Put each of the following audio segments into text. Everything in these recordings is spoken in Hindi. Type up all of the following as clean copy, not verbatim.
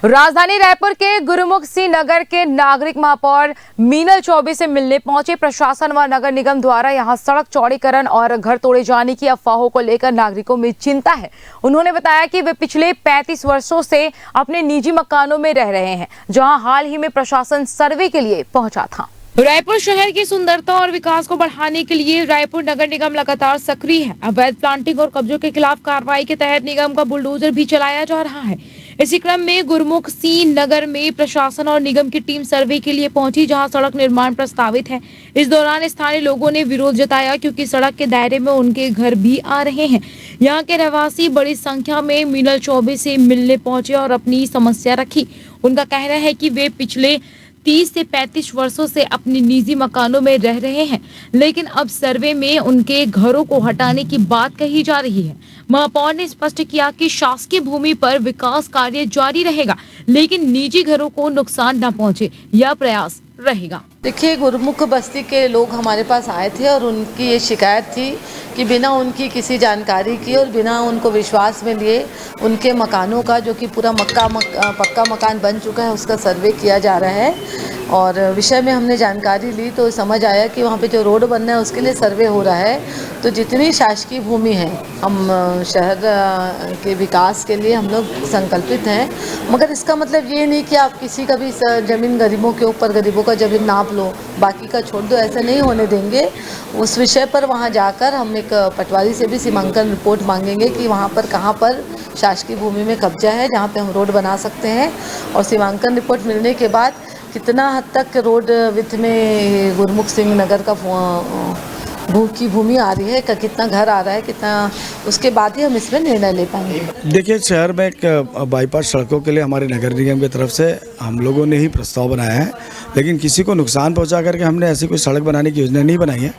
राजधानी रायपुर के गुरुमुख सिंह नगर के नागरिक महापौर मीनल चौबे से मिलने पहुंचे। प्रशासन व नगर निगम द्वारा यहां सड़क चौड़ीकरण और घर तोड़े जाने की अफवाहों को लेकर नागरिकों में चिंता है। उन्होंने बताया कि वे पिछले 35 वर्षों से अपने निजी मकानों में रह रहे हैं, जहां हाल ही में प्रशासन सर्वे के लिए पहुंचा था। रायपुर शहर की सुंदरता और विकास को बढ़ाने के लिए रायपुर नगर निगम लगातार सक्रिय है। अवैध प्लांटिंग और कब्जों के खिलाफ कार्रवाई के तहत निगम का बुलडोजर भी चलाया जा रहा है। इसी क्रम में गुरुमुख सिंह नगर में प्रशासन और निगम की टीम सर्वे के लिए पहुंची, जहां सड़क निर्माण प्रस्तावित है। इस दौरान स्थानीय लोगों ने विरोध जताया, क्योंकि सड़क के दायरे में उनके घर भी आ रहे हैं। यहाँ के रहवासी बड़ी संख्या में मीनल चौबे से मिलने पहुंचे और अपनी समस्या रखी। उनका कहना है कि वे पिछले 30 से 35 वर्षों से अपने निजी मकानों में रह रहे हैं, लेकिन अब सर्वे में उनके घरों को हटाने की बात कही जा रही है। महापौर ने स्पष्ट किया कि शासकीय भूमि पर विकास कार्य जारी रहेगा, लेकिन निजी घरों को नुकसान न पहुंचे, यह प्रयास रहेगा। देखिए, गुरुमुख बस्ती के लोग हमारे पास आए थे और उनकी ये शिकायत थी कि बिना उनकी किसी जानकारी की और बिना उनको विश्वास में लिए उनके मकानों का, जो कि पूरा पक्का मकान बन चुका है, उसका सर्वे किया जा रहा है। और विषय में हमने जानकारी ली तो समझ आया कि वहाँ पे जो रोड बनना है उसके लिए सर्वे हो रहा है। तो जितनी शासकीय भूमि है, हम शहर के विकास के लिए हम लोग संकल्पित हैं, मगर इसका मतलब ये नहीं कि आप किसी का भी ज़मीन गरीबों के ऊपर, गरीबों का ज़मीन नाप लो, बाकी का छोड़ दो, ऐसा नहीं होने देंगे। उस विषय पर वहाँ जाकर हम एक पटवारी से भी सीमांकन रिपोर्ट मांगेंगे कि वहाँ पर कहाँ पर शासकीय भूमि में कब्जा है, जहाँ पे हम रोड बना सकते हैं। और सीमांकन रिपोर्ट मिलने के बाद कितना हद तक रोड विथ में गुरुमुख सिंह नगर का भूमि आ रही है, कितना घर आ रहा है, कितना, उसके बाद ही हम इसमें निर्णय ले पाएंगे। देखिए, शहर में एक बाईपास सड़कों के लिए हमारे नगर निगम की तरफ से हम लोगों ने ही प्रस्ताव बनाया है, लेकिन किसी को नुकसान पहुंचा करके हमने ऐसी कोई सड़क बनाने की योजना नहीं बनाई है।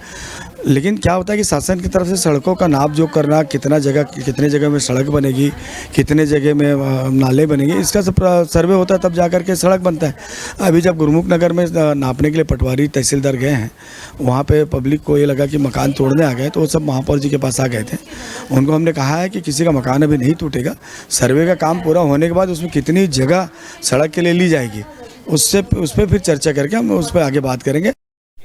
लेकिन क्या होता है कि शासन की तरफ से सड़कों का नाप जोख करना, कितने जगह में सड़क बनेगी, कितने जगह में नाले बनेंगे, इसका सब सर्वे होता है, तब जा कर के सड़क बनता है। अभी जब गुरुमुख नगर में नापने के लिए पटवारी तहसीलदार गए हैं, वहाँ पे पब्लिक को ये लगा कि मकान तोड़ने आ गए, तो वो सब महापौर जी के पास आ गए थे। उनको हमने कहा है कि किसी का मकान अभी नहीं टूटेगा, सर्वे का काम पूरा होने के बाद उसमें कितनी जगह सड़क के लिए ली जाएगी, उस पर फिर चर्चा करके हम उस पर आगे बात करेंगे।